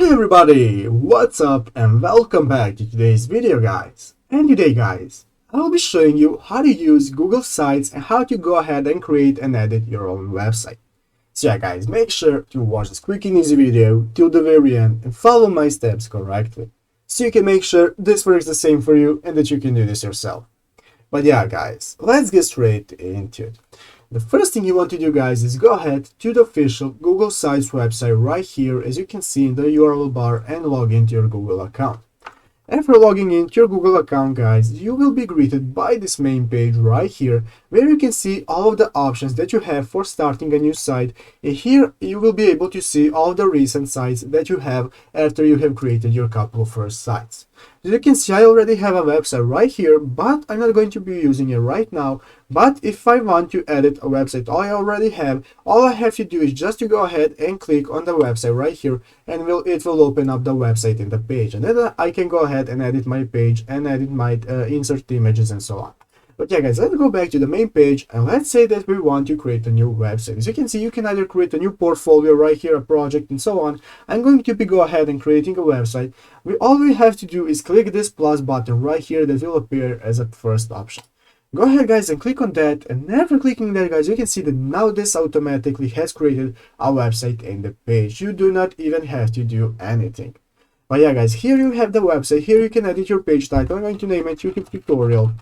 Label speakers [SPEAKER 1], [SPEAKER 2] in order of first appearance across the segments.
[SPEAKER 1] Hey everybody, what's up and welcome back to today's video guys. And today guys, I will be showing you how to use Google Sites and how to go ahead and create and edit your own website. So yeah guys, make sure to watch this quick and easy video till the very end and follow my steps correctly, so you can make sure this works the same for you and that you can do this yourself. But yeah guys, let's get straight into it. The first thing you want to do guys is go ahead to the official Google Sites website right here, as you can see in the URL bar, and log into your Google account. After logging into your Google account guys, you will be greeted by this main page right here, where you can see all of the options that you have for starting a new site, and here you will be able to see all the recent sites that you have after you have created your couple of first sites. As you can see, I already have a website right here, but I'm not going to be using it right now. But if I want to edit a website I already have, all I have to do is just to go ahead and click on the website right here, and it will open up the website in the page, and then I can go ahead and edit my page and edit my insert images and so on. But yeah guys, let's go back to the main page, and let's say that we want to create a new website. As you can see, you can either create a new portfolio right here, a project and so on. I'm going to go ahead and creating a website. All we have to do is click this plus button right here that will appear as a first option. Go ahead guys and click on that, and after clicking that guys, you can see that now this automatically has created a website in the page. You do not even have to do anything. But yeah guys, here you have the website. Here you can edit your page title. I'm going to name it YouTube tutorial.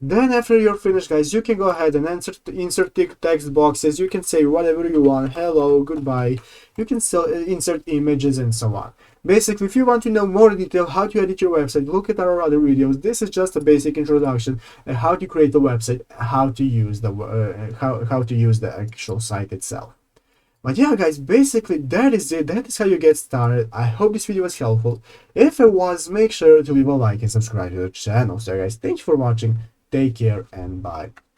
[SPEAKER 1] Then after you're finished guys, you can go ahead and insert text boxes. You can say whatever you want, hello, goodbye. You can still insert images and so on. Basically, if you want to know more detail how to edit your website, look at our other videos. This is just a basic introduction and how to create a website, how to use the actual site itself. But yeah guys, basically that is it. That is how you get started. I hope this video was helpful. If it was, make sure to leave a like and subscribe to the channel. So guys, thank you for watching. Take care and bye.